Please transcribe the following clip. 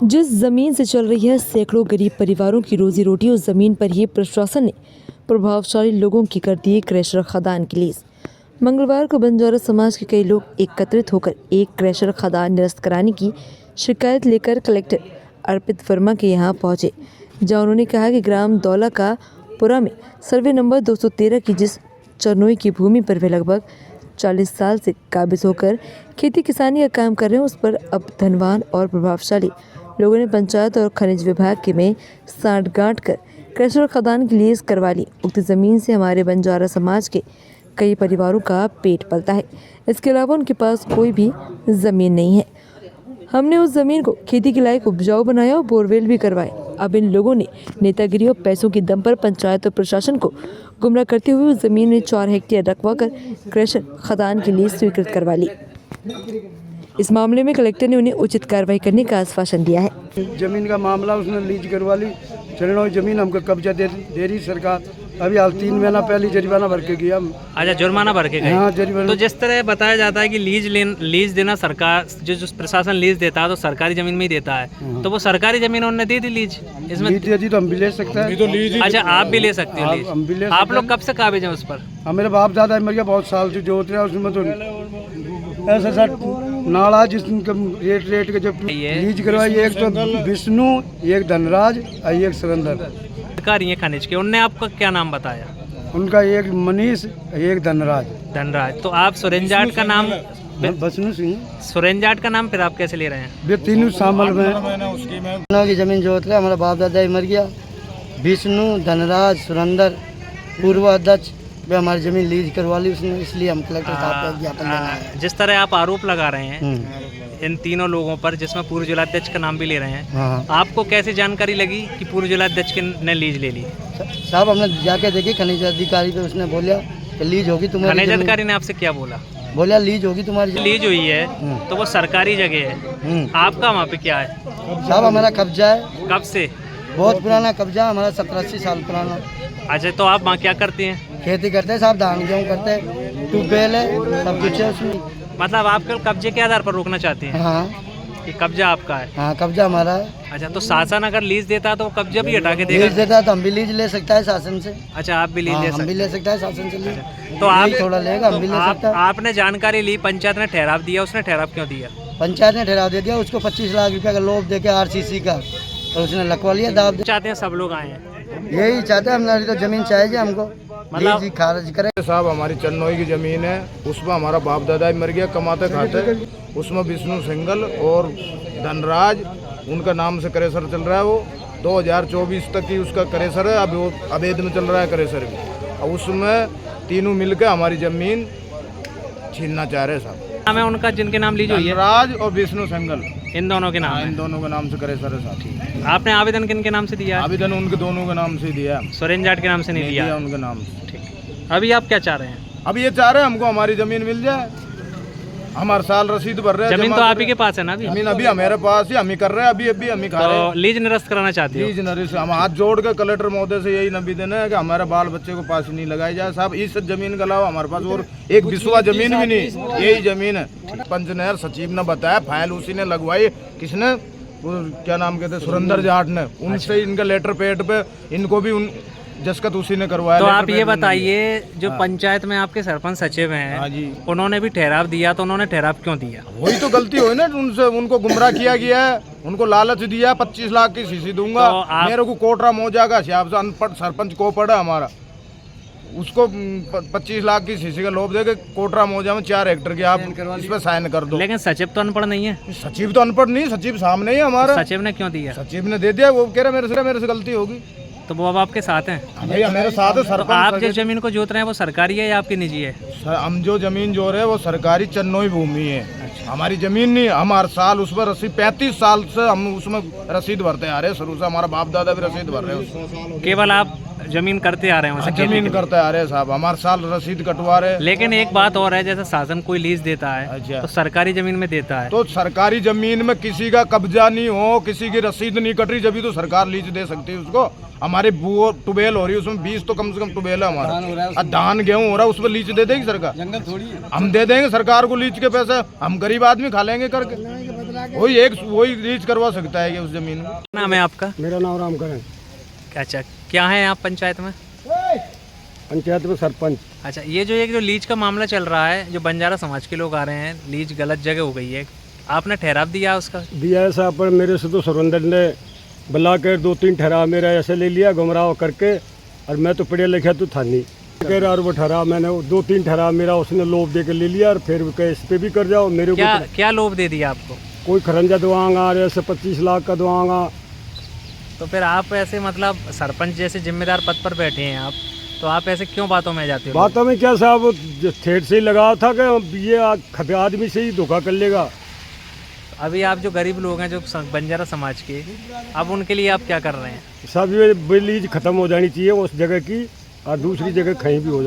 जिस जमीन से चल रही है सैकड़ों गरीब परिवारों की रोजी रोटी, उस जमीन पर ही प्रशासन ने प्रभावशाली लोगों की कर दी क्रैशर खदान की लीज। मंगलवार को बंजारा समाज के कई लोग एकत्रित होकर एक क्रैशर खदान निरस्त कराने की शिकायत लेकर कलेक्टर अर्पित वर्मा के यहाँ पहुंचे, जहां उन्होंने कहा कि ग्राम दौला का पुरा में सर्वे नंबर 213 की जिस चरनोई की भूमि पर वे लगभग 40 साल से काबिज होकर खेती किसानी का काम कर रहे हैं, उस पर अब धनवान और प्रभावशाली लोगों ने पंचायत और खनिज विभाग के में साठगांठ कर क्रैशर खदान की लीज करवा ली। उक्त जमीन से हमारे बंजारा समाज के कई परिवारों का पेट पलता है। इसके अलावा उनके पास कोई भी जमीन नहीं है। हमने उस जमीन को खेती के लायक उपजाऊ बनाया और बोरवेल भी करवाए। अब इन लोगों ने नेतागिरी और पैसों की दम पर पंचायत और प्रशासन को गुमराह करते हुए उस जमीन में 4 हेक्टेयर रकबा कर क्रैशर खदान की लीज स्वीकृत करवा ली। इस मामले में कलेक्टर ने उन्हें उचित कार्रवाई करने का आश्वासन दिया है। जमीन का मामला उसने लीज करवा ली, चरणों जमीन हमको कब्जा दे रही सरकार। अभी हाल 3 महीना पहले जुर्माना भर के गया। अच्छा, जुर्माना भर के गए। हाँ, जुर्माना। तो जिस तरह बताया जाता है कि लीज देना सरकार, जो प्रशासन लीज देता है तो सरकारी जमीन में ही देता है, तो वो सरकारी जमीन उन्होंने दे दी लीज। इसमें लीज दे दी तो हम भी ले सकते हैं। अच्छा, आप भी ले सकते हो लीज। आप लोग कब से काबिज हैं उस पर? मेरे बाप दादा मर गया, बहुत साल से जोत रहा उसमें। तो ऐसा सर नाला जिसका रेट के जब लीज करवाई, एक तो विष्णु, एक धनराज और एक सुरेंद्र अधिकारी हैं खनिज के, उनने आपका क्या नाम बताया? उनका एक मनीष, एक धनराज। तो आप सुरेंद्र का नाम, विष्णु सिंह, सुरेंद्र का नाम फिर आप कैसे ले रहे हैं? वे तीनों शामिल में की जमीन जोत रहे। हमारा बाप दादा ही मर गया। विष्णु, धनराज, सुरेंद्र पूर्व अध्यक्ष वे हमारी जमीन लीज करवा ली उसने, इसलिए हम कलेक्टर साहब को ज्ञापन देना है। जिस तरह आप आरोप लगा रहे हैं इन तीनों लोगों पर, जिसमें पूर्व जिलाध्यक्ष का नाम भी ले रहे हैं, हाँ। आपको कैसे जानकारी लगी कि पूर्व जिलाध्यक्ष ने लीज ले ली? साहब हमने जाके देखी खनिज अधिकारी पे, उसने बोला कि लीज होगी तुम्हारी। खनिज अधिकारी ने आपसे क्या बोला? बोला लीज होगी तुम्हारी। लीज हुई है तो वो सरकारी जगह है, आपका वहाँ पे क्या है? साहब हमारा कब्जा है। कब से? बहुत पुराना कब्जा, हमारा 70-80 साल पुराना। अच्छा, तो आप वहाँ क्या करते हैं? खेती करते हैं साहब, धान गेहूँ करते हैं, ट्यूबवेल है, सब कुछ है उसमें। मतलब आप कल कब्जे के आधार पर रोकना चाहते हैं? हाँ, कि कब्जा आपका है? हाँ, कब्जा हमारा है। अच्छा, तो शासन अगर लीज देता है तो वो कब्जा भी हटा के देगा? लीज देता है तो हम भी लीज ले सकता है शासन से। अच्छा, आप भी लीज ले हम भी ले सकता है शासन से लीज। तो आप थोड़ा लेगा, हम भी ले सकता है। आपने जानकारी ली, पंचायत ने ठहराव दिया, उसने ठहराव क्यों दिया? पंचायत ने ठहराव दे दिया, उसको 25 लाख रुपया का लोभ देके RCC का, तो उसने लखवा लिया दाव। चाहते हैं सब लोग आए हैं, यही चाहते हैं, हमारी तो जमीन चाहिए हमको, मतलब लीज खारिज करे। साहब हमारी चरनोई की जमीन है, उसमें हमारा बाप दादा ही मर गया कमाते खाते। उसमें विष्णु सिंगल और धनराज उनका नाम से क्रेशर चल रहा है। वो 2024 तक ही उसका क्रेशर है, अभी वो अवैध में चल रहा है क्रेशर भी। और उसमें तीनों मिलकर हमारी जमीन छीनना चाह रहे हैं साहब। नाम है उनका जिनके नाम लीज हुई है? धनराज और विष्णु सिंगल, इन दोनों के नाम है? इन दोनों के नाम से क्रेशर है साहब। आपने आवेदन किनके नाम से दिया? आवेदन उनके दोनों के नाम से दिया, सुरेंद्र जाट के नाम से नहीं दिया? उनके नाम से। ठीक। अभी आप क्या चाह रहे हैं? अब ये चाह रहे हैं हमको हमारी जमीन मिल जाए। हम हर साल रसीद भर रहे हैं। जमीन तो आप ही के पास है ना? जमीन अभी हमारे पास ही, हम ही कर रहे हैं, अभी हम ही खा रहे हैं। तो लीज निरस्त कराना चाहते हो? लीज निरस्त हम हाथ जोड़ के कलेक्टर महोदय से यही निवेदन है कि हमारे बाल बच्चे को पास नहीं लगाई जाए साहब। इस जमीन के अलावा हमारे पास और एक बिस्वा जमीन भी नहीं, यही जमीन है। पंचनहर सचिव ने बताया, फाइल उसी ने लगवाई। किसने? क्या नाम कहते, सुरेंद्र जाट ने। उनसे इनका लेटर पेड पे इनको भी दस्तखत उसी ने करवाया। तो आप ये बताइए, जो पंचायत में आपके सरपंच सचिव हैं, हाँ जी, उन्होंने भी ठहराव दिया, तो उन्होंने ठहराव क्यों दिया? वही तो गलती हुई ना उनसे, उनको गुमराह किया गया है, उनको लालच दिया 25 लाख की सीसी दूंगा। तो मेरे को कोटरा मौजा का हिसाब से अनपढ़ सरपंच को पड़ा हमारा, उसको 25 लाख की सीसी का लोभ देके कोटरा मौजा में 4 हेक्टेयर की आप इस पे साइन कर दो। लेकिन सचिव तो अनपढ़ नहीं है। सचिव तो अनपढ़ नहीं, सचिव सामने ही हमारा। सचिव ने क्यों दिया? सचिव ने दे दिया, वो कह रहा मेरे से गलती होगी। तो वो अब आपके साथ हैं? भैया मेरे साथ है सरपंच। आप जिस जमीन को जोत रहे हैं वो सरकारी है या आपकी निजी है? हम जो जमीन जो रहे वो सरकारी चरनोई भूमि है। अच्छा। हमारी जमीन नहीं, हम हर साल उस पर रसीद 35 साल से हम उसमें रसीद भरते आ रहे हैं। शुरू से हमारा बाप दादा भी रसीद भर रहे हैं। केवल आप जमीन करते आ रहे हैं? जमीन करते आ रहे हैं साहब, हमारे साल रसीद कटवा रहे हैं। लेकिन एक बात और है, जैसे शासन कोई लीज देता है, अच्छा, तो सरकारी जमीन में देता है, तो सरकारी जमीन में किसी का कब्जा नहीं हो, किसी की रसीद नहीं कट रही, जब तो सरकार लीज दे सकती है उसको। हमारे ट्यूबवेल हो रही है, उसमें 20 तो कम से कम ट्यूबवेल है हमारा। धान गेहूँ हो रहा है, उस पर लीज दे देगी सरकार? जंगल थोड़ी है। हम दे देंगे सरकार को लीज के पैसे, हम गरीब आदमी खा लेंगे करके। वही लीज करवा सकता है ये उस जमीन को। नाम है आपका? मेरा नाम रामकरण, अच्छा, क्या है आप पंचायत में? पंचायत में सरपंच। अच्छा, ये जो लीज का मामला चल रहा है, जो बंजारा समाज के लोग आ रहे हैं, लीज गलत जगह हो गई है, आपने ठहराव दिया उसका? दिया है साहब, पर मेरे से तो सुरेंद्र ने बुला कर 2-3 ठहराव मेरा ऐसे ले लिया गुमराह करके, और मैं तो पढ़िया लिखा तो था नहीं कह रहा, और वो ठहराव मैंने 2-3 ठहराव मेरा उसने लोभ दे के ले लिया, और फिर इस पे भी कर जाओ मेरे को। क्या लोभ दे दिया आपको? कोई खरंजा दवाऊंगा, ऐसे 25 लाख का दवाऊंगा। तो फिर आप ऐसे मतलब सरपंच जैसे जिम्मेदार पद पर बैठे हैं आप, तो आप ऐसे क्यों बातों में जाते हो? बातों में क्या साहब, ठेठ से ही लगा था कि ये आदमी से ही धोखा कर लेगा। अभी आप जो गरीब लोग हैं, जो बंजारा समाज के, अब उनके लिए आप क्या कर रहे हैं? सब ये लीज खत्म हो जानी चाहिए उस जगह की, और दूसरी जगह कहीं भी हो जाए।